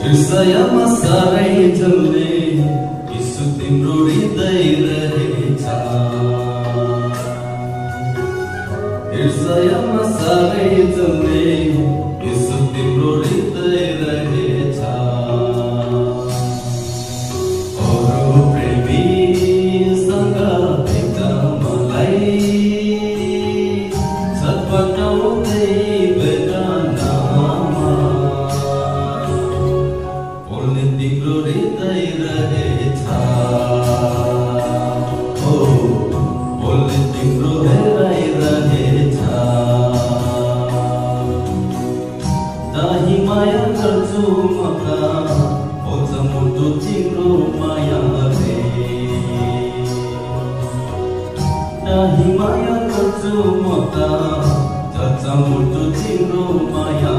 हृदयमा सारै जल्ने यीशु तिम्रो हृदय रहेछ हृदयमा सारै जल्ने यीशु तिम्रो हृदय रहेछ अरु प्रेमीसँग भेट मलाई छटपटाउँदै तिम्रो हृदय रहेछ हो बोल्ने तिम्रो हृदय रहेछ दाही माया गर्छु म त बोल्छ मुटु तिम्रो माया रे दाही माया गर्छु म त जच्छ मुटु तिम्रो माया